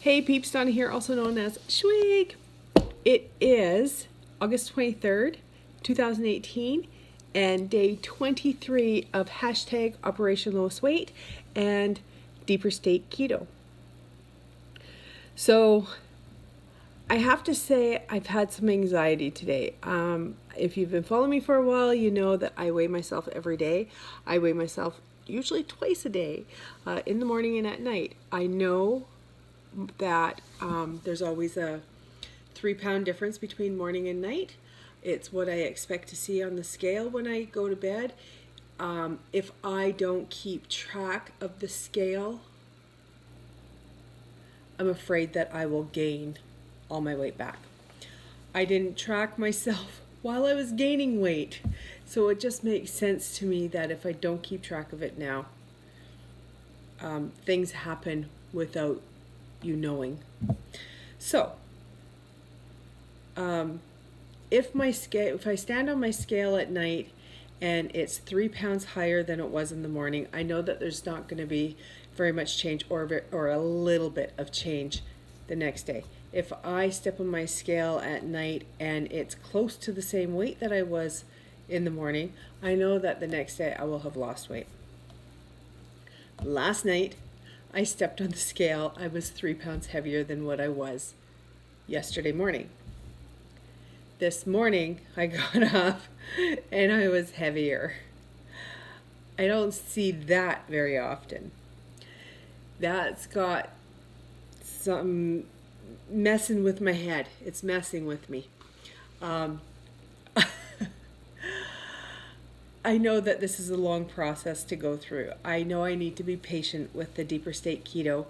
Hey peeps, Donna here, also known as Schwig. It is August 23rd, 2018, and day 23 of hashtag Operation Lowest Weight and Deeper State Keto. So I have to say I've had some anxiety today. If you've been following me for a while, you know that I weigh myself every day. I weigh myself usually twice a day, in the morning and at night. I know that there's always a 3-pound difference between morning and night. It's what I expect to see on the scale when I go to bed. If I don't keep track of the scale, I'm afraid that I will gain all my weight back. I didn't track myself while I was gaining weight, so it just makes sense to me that if I don't keep track of it now, things happen without you knowing. So, if I stand on my scale at night and it's 3 pounds higher than it was in the morning, I know that there's not going to be very much change or a little bit of change the next day. If I step on my scale at night and it's close to the same weight that I was in the morning, I know that the next day I will have lost weight. Last night, I stepped on the scale. I was 3 pounds heavier than what I was yesterday morning. This morning, I got up and I was heavier. I don't see that very often. That's got some messing with my head. It's messing with me. I know that this is a long process to go through. I know I need to be patient with the Deeper State Keto.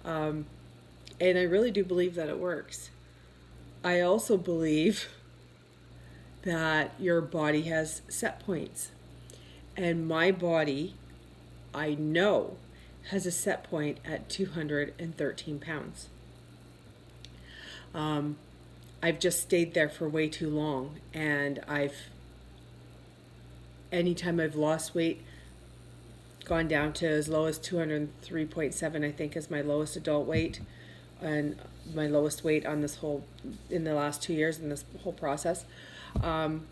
And I really do believe that it works. I also believe that your body has set points. And my body, I know, has a set point at 213 pounds. I've just stayed there for way too long, and anytime I've lost weight, gone down to as low as 203.7, I think, is my lowest adult weight, and my lowest weight on this whole, in the last 2 years in this whole process. If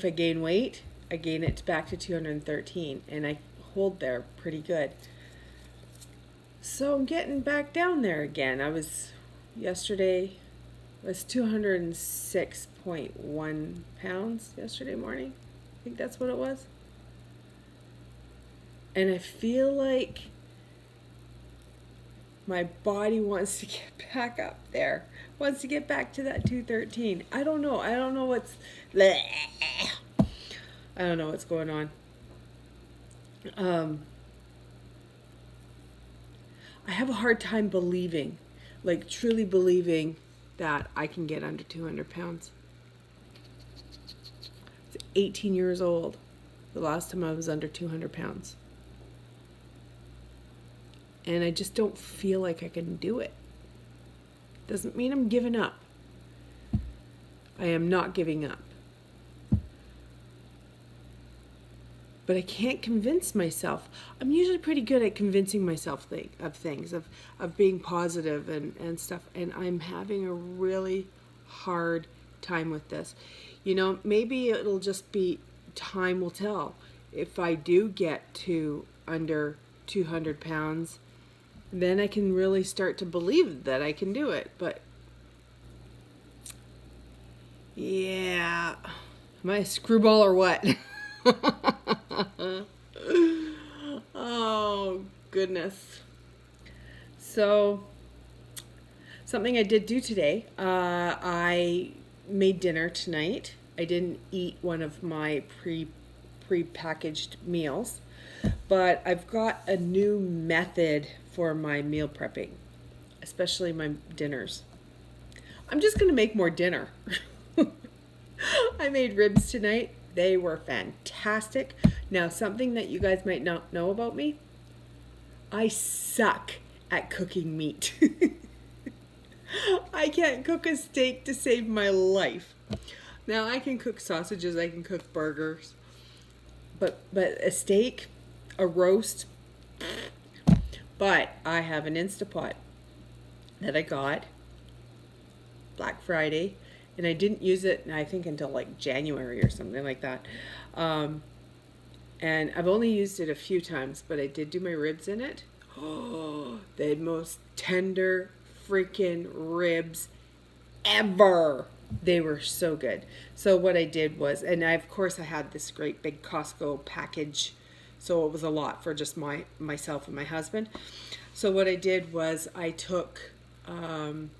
I gain weight, I gain it back to 213, and I hold there pretty good. So I'm getting back down there again. Yesterday was 206.1 pounds yesterday morning. I think that's what it was. And I feel like my body wants to get back up there. Wants to get back to that 213. I don't know. I don't know what's going on. I have a hard time believing, like truly believing, that I can get under 200 pounds. It's 18 years old, the last time I was under 200 pounds. And I just don't feel like I can do it. Doesn't mean I'm giving up. I am not giving up. But I can't convince myself. I'm usually pretty good at convincing myself of things, of being positive and stuff. And I'm having a really hard time with this. You know, maybe it'll just be time will tell. If I do get to under 200 pounds, then I can really start to believe that I can do it. But yeah, am I a screwball or what? Oh, goodness. So, something I did do today, I made dinner tonight. I didn't eat one of my pre-packaged meals, but I've got a new method for my meal prepping, especially my dinners. I'm just going to make more dinner. I made ribs tonight. They were fantastic. Now, something that you guys might not know about me, I suck at cooking meat. I can't cook a steak to save my life. Now, I can cook sausages, I can cook burgers, but a steak, a roast, But I have an Instapot that I got Black Friday, and I didn't use it, I think, until like January or something like that. And I've only used it a few times, but I did do my ribs in it. Oh, the most tender freaking ribs ever. They were so good. So what I did was, and of course I had this great big Costco package, so it was a lot for just myself and my husband. So what I did was I took 4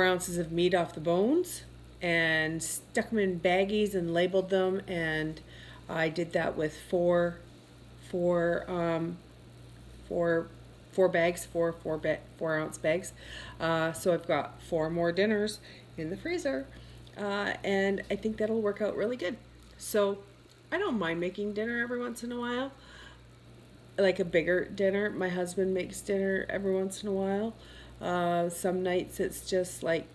ounces of meat off the bones and stuck them in baggies and labeled them, and I did that with four bags, 4 ounce bags. So I've got 4 more dinners in the freezer, and I think that'll work out really good. So I don't mind making dinner every once in a while, like a bigger dinner. My husband makes dinner every once in a while. Some nights it's just like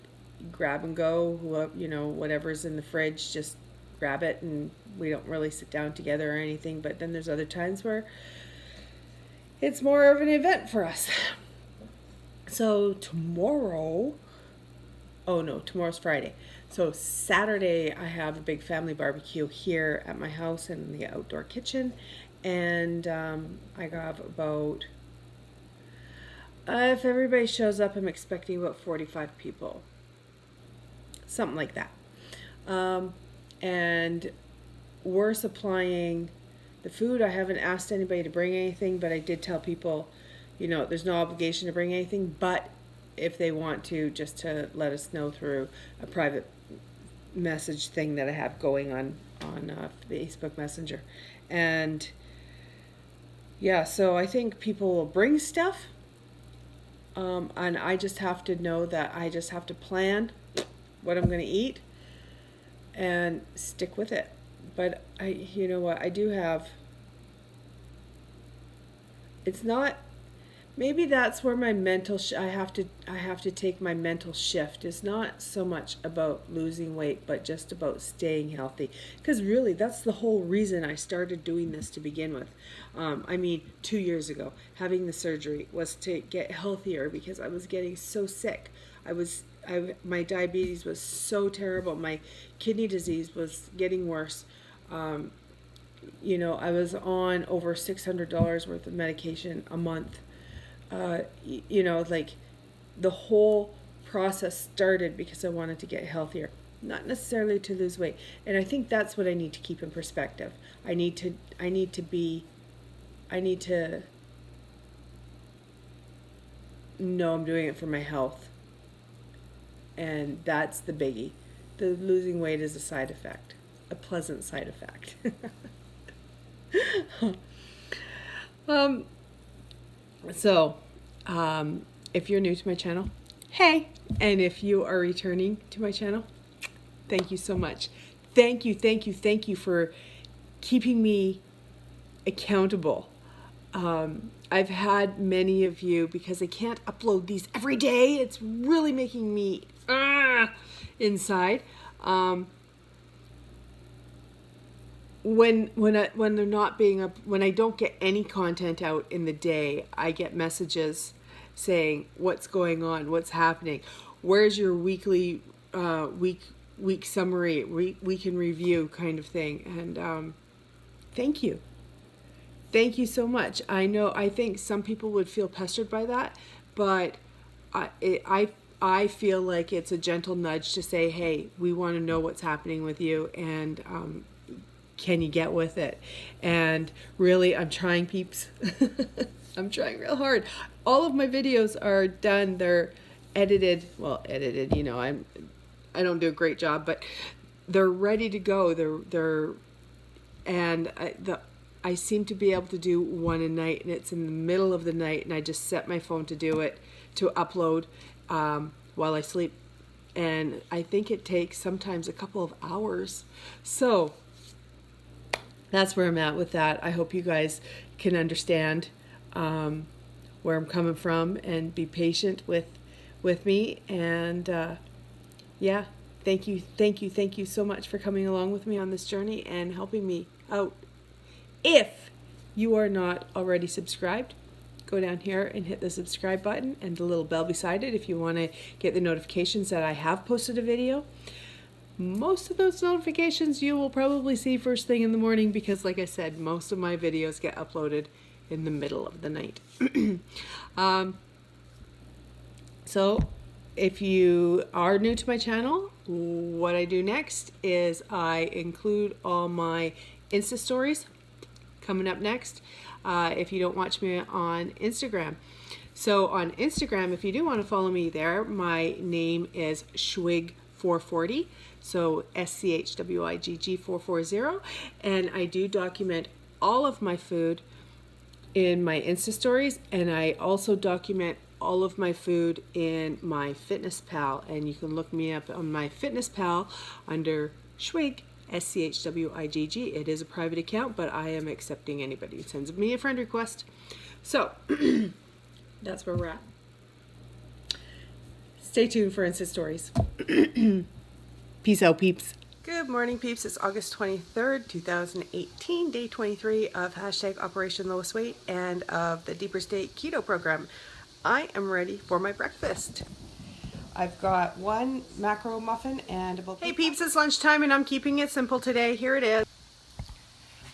grab and go, whatever's in the fridge, just grab it, and we don't really sit down together or anything. But then there's other times where it's more of an event for us. So tomorrow's Friday. So Saturday I have a big family barbecue here at my house in the outdoor kitchen, and I have about, if everybody shows up, I'm expecting about 45 people, something like that. And we're supplying the food. I haven't asked anybody to bring anything, but I did tell people, there's no obligation to bring anything, but if they want to, just to let us know through a private message thing that I have going on Facebook Messenger. And yeah, so I think people will bring stuff, and I just have to know that I just have to plan what I'm going to eat and stick with it. But I do have, it's not, maybe that's where my mental I have to take my mental shift. It's not so much about losing weight, but just about staying healthy, because really that's the whole reason I started doing this to begin with. 2 years ago, having the surgery was to get healthier because I was getting so sick. My diabetes was so terrible. My kidney disease was getting worse. I was on over $600 worth of medication a month. Like the whole process started because I wanted to get healthier, not necessarily to lose weight. And I think that's what I need to keep in perspective. I need to know I'm doing it for my health. And that's the biggie. The losing weight is a side effect, a pleasant side effect. If you're new to my channel, hey, and if you are returning to my channel, thank you so much. Thank you for keeping me accountable. I've had many of you, because I can't upload these every day. It's really making me inside. When they're not being up, when I don't get any content out in the day, I get messages saying, what's going on, what's happening, where's your weekly week summary, week in review kind of thing. And thank you so much. I think some people would feel pestered by that, but I feel like it's a gentle nudge to say, hey, we want to know what's happening with you, and can you get with it? And really, I'm trying, peeps. I'm trying real hard. All of my videos are done. They're edited. Well, edited, I don't do a great job, but they're ready to go. I seem to be able to do one a night, and it's in the middle of the night, and I just set my phone to do it, to upload while I sleep. And I think it takes sometimes a couple of hours. So that's where I'm at with that. I hope you guys can understand where I'm coming from and be patient with me. And yeah, thank you so much for coming along with me on this journey and helping me out. If you are not already subscribed, go down here and hit the subscribe button and the little bell beside it if you want to get the notifications that I have posted a video. Most of those notifications you will probably see first thing in the morning because, like I said, most of my videos get uploaded in the middle of the night. So if you are new to my channel, what I do next is I include all my Insta stories coming up next if you don't watch me on Instagram. So on Instagram, if you do want to follow me there, my name is Schwig440. So SCHWIGG 440. And I do document all of my food in my Insta stories, and I also document all of my food in my Fitness Pal, and you can look me up on my Fitness Pal under Schwig, SCHWIGG. It is a private account, but I am accepting anybody who sends me a friend request. So that's where we're at. Stay tuned for Insta stories. Peace out, peeps. Good morning, peeps. It's August 23rd, 2018, day 23 of hashtag Operation Lowest Weight and of the Deeper State Keto program. I am ready for my breakfast. I've got one macro muffin and a bowl. Hey peeps, it's lunchtime and I'm keeping it simple today. Here it is.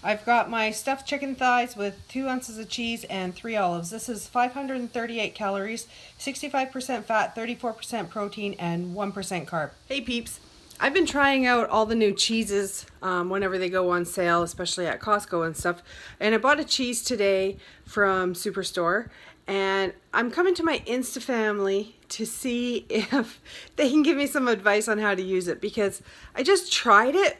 I've got my stuffed chicken thighs with 2 ounces of cheese and 3 olives. This is 538 calories, 65% fat, 34% protein, and 1% carb. Hey peeps, I've been trying out all the new cheeses whenever they go on sale, especially at Costco and stuff. And I bought a cheese today from Superstore. And I'm coming to my Insta family to see if they can give me some advice on how to use it, because I just tried it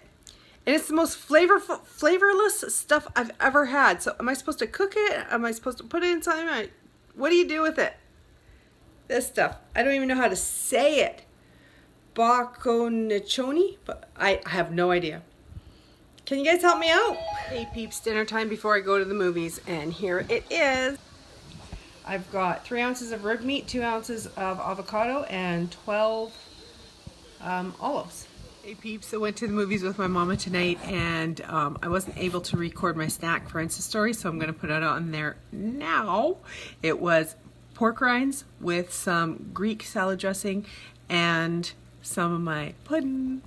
and it's the most flavorless stuff I've ever had. So am I supposed to cook it? Am I supposed to put it in something? What do you do with it? This stuff. I don't even know how to say it. Bocconcini? But I have no idea. Can you guys help me out? Hey peeps, dinner time before I go to the movies, and here it is. I've got 3 ounces of rib meat, 2 ounces of avocado, and 12 olives. Hey peeps, I went to the movies with my mama tonight, and I wasn't able to record my snack for Insta Story, so I'm going to put it on there now. It was pork rinds with some Greek salad dressing and some of my pudding.